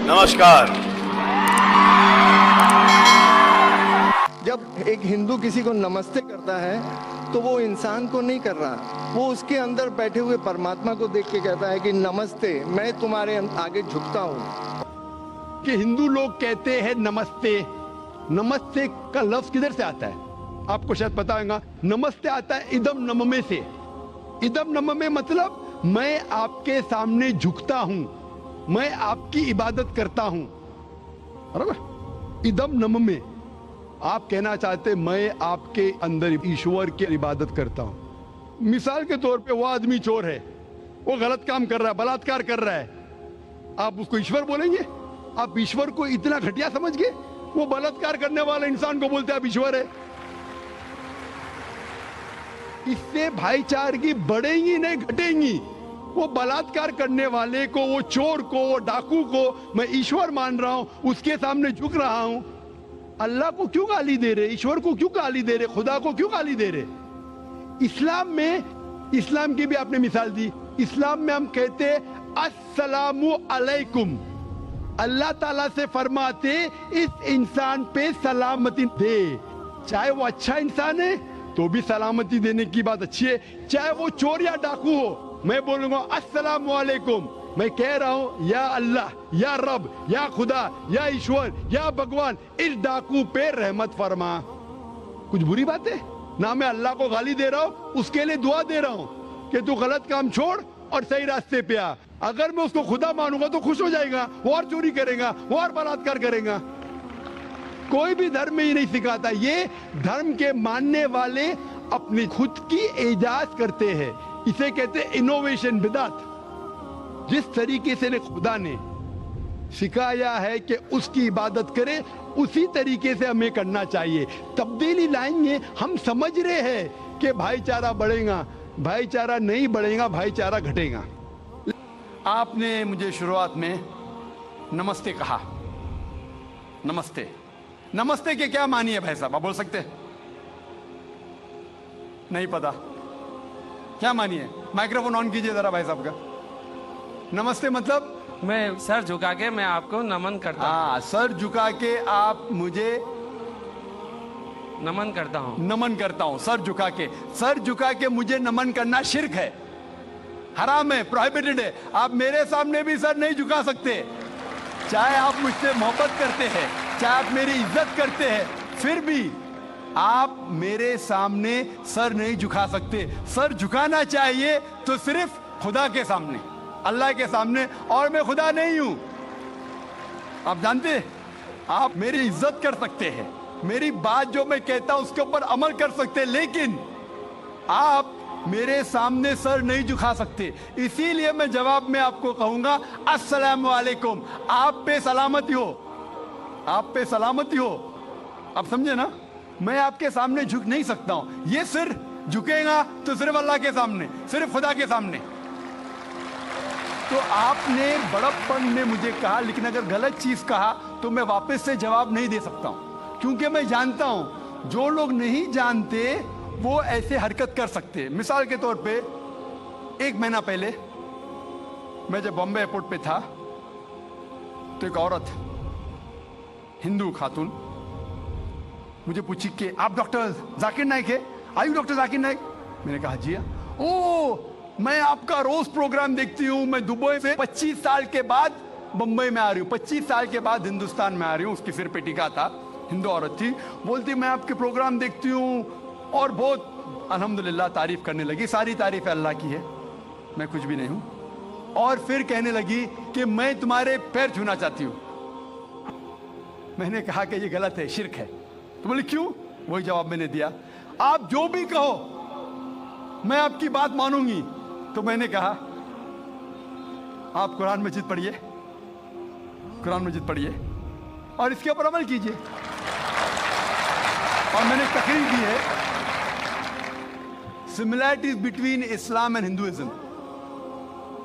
नमस्कार। जब एक हिंदू किसी को नमस्ते करता है तो वो इंसान को नहीं कर रहा, वो उसके अंदर बैठे हुए परमात्मा को देख के कहता है कि नमस्ते, मैं तुम्हारे आगे झुकता हूँ। कि हिंदू लोग कहते हैं नमस्ते। नमस्ते का लफ्ज किधर से आता है आपको शायद पता होगा। नमस्ते आता है इदम नममे से। इदम नममे मतलब मैं आपके सामने झुकता हूं, मैं आपकी इबादत करता हूं, बराबर। इदम नममे आप कहना चाहते मैं आपके अंदर ईश्वर की इबादत करता हूं। मिसाल के तौर पे वो आदमी चोर है, वो गलत काम कर रहा है, बलात्कार कर रहा है, आप उसको ईश्वर बोलेंगे? आप ईश्वर को इतना घटिया समझ गए? वो बलात्कार करने वाले इंसान को बोलते आप ईश्वर है। इससे भाईचारगी बढ़ेगी नहीं घटेगी। वो बलात्कार करने वाले को, वो चोर को, वो डाकू को मैं ईश्वर मान रहा हूं, उसके सामने झुक रहा हूं। अल्लाह को क्यों गाली दे रहे? ईश्वर को क्यों गाली दे रहे? खुदा को क्यों गाली दे रहे? इस्लाम में, इस्लाम की भी आपने मिसाल दी, इस्लाम में हम कहते अस्सलामु अलैकुम। अल्लाह ताला से फरमाते इस इंसान पे सलामती दे। चाहे वो अच्छा इंसान है तो भी सलामती देने की बात अच्छी है, चाहे वो चोर या डाकू हो। मैं बोलूंगा अस्सलामु अलैकुम। मैं कह रहा हूं या अल्लाह, या रब, या खुदा, या ईश्वर, या भगवान, इस डाकू पे रहमत फरमा। कुछ बुरी बात है ना? मैं अल्लाह को गाली दे रहा हूं, उसके लिए दुआ दे रहा हूं कि तू गलत काम छोड़ और सही रास्ते पे आ। अगर मैं उसको खुदा मानूंगा तो खुश हो जाएगा, वो और चोरी करेगा, वो और बलात्कार करेगा। कोई भी धर्म में ही नहीं सिखाता। ये धर्म के मानने वाले अपनी खुद की इजाज करते हैं, इसे कहते हैं इनोवेशन, बिदात। जिस तरीके से खुदा ने सिखाया है कि उसकी इबादत करें, उसी तरीके से हमें करना चाहिए। तब्दीली लाएंगे, हम समझ रहे हैं कि भाईचारा बढ़ेगा, भाईचारा नहीं बढ़ेगा, भाईचारा घटेगा। आपने मुझे शुरुआत में नमस्ते कहा। नमस्ते, नमस्ते के क्या मानी है भाई साहब, आप बोल सकते हैं? नहीं पता क्या मानी है? माइक्रोफोन ऑन कीजिए जरा भाई साहब का। नमस्ते मतलब मैं सर झुका के मैं आपको नमन करता हूँ। हाँ, सर झुका के आप मुझे नमन करता हूँ। नमन करता हूँ, सर झुका के। सर झुका के मुझे नमन करना शिर्क है, हराम है, प्रोहिबिटेड है। आप मेरे सामने भी सर नहीं झुका सकते, चाहे आप मुझसे मोहब्बत करते हैं, चाहे आप मेरी इज्जत करते हैं, फिर भी आप मेरे सामने सर नहीं झुका सकते। सर झुकाना चाहिए तो सिर्फ खुदा के सामने, अल्लाह के सामने, और मैं खुदा नहीं हूं। आप जानते हैं, आप मेरी इज्जत कर सकते हैं, मेरी बात जो मैं कहता हूं उसके ऊपर अमल कर सकते हैं, लेकिन आप मेरे सामने सर नहीं झुका सकते। इसीलिए मैं जवाब में आपको कहूंगा अस्सलामु अलैकुम। आप पे सलामती हो, आप पे सलामती हो। आप समझे ना? मैं आपके सामने झुक नहीं सकता हूं। ये सिर झुकेगा तो सिर्फ अल्लाह के सामने, सिर्फ खुदा के सामने। तो आपने बड़प्पन में मुझे कहा, लेकिन अगर गलत चीज कहा तो मैं वापस से जवाब नहीं दे सकता हूं, क्योंकि मैं जानता हूं जो लोग नहीं जानते वो ऐसे हरकत कर सकते हैं। मिसाल के तौर पे 1 महीना पहले मैं जब बॉम्बे एयरपोर्ट पे था तो एक औरत, हिंदू खातून, मुझे पूछी कि आप डॉक्टर जाकिर नाइक है? आयु डॉक्टर जाकिर नाइक? मैंने कहा जी हाँ। ओ, मैं आपका रोज प्रोग्राम देखती हूँ। मैं दुबई से 25 साल के बाद बंबई में आ रही हूँ, 25 साल के बाद हिंदुस्तान में आ रही हूँ। उसके सिर पे टीका था, हिंदू औरत थी, बोलती मैं आपके प्रोग्राम देखती हूँ और बहुत अल्हम्दुलिल्लाह तारीफ करने लगी। सारी तारीफ अल्लाह की है, मैं कुछ भी नहीं हूँ। और फिर कहने लगी कि मैं तुम्हारे पैर छूना चाहती हूँ। मैंने कहा कि ये गलत है, शिर्क है। तो बोले क्यों? वही जवाब मैंने दिया, आप जो भी कहो मैं आपकी बात मानूंगी। तो मैंने कहा आप कुरान मजीद पढ़िए, कुरान मजीद पढ़िए और इसके ऊपर अमल कीजिए। और मैंने तकरीर दी है similarities between Islam and Hinduism,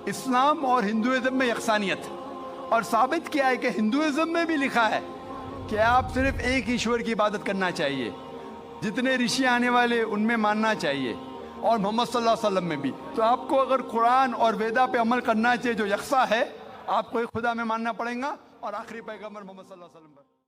इस्लाम और हिंदुइज्म में यकसानियत। और साबित किया है कि हिंदुइज्म में भी लिखा है कि आप सिर्फ एक ईश्वर की इबादत करना चाहिए, जितने ऋषि आने वाले उनमें मानना चाहिए, और मोहम्मद सल्लल्लाहु अलैहि वसल्लम में भी। तो आपको अगर कुरान और वेदा पे अमल करना चाहिए जो यकसा है, आपको ही खुदा में मानना पड़ेगा और आखिरी पैगंबर मोहम्मद सल्लल्लाहु अलैहि वसल्लम पर।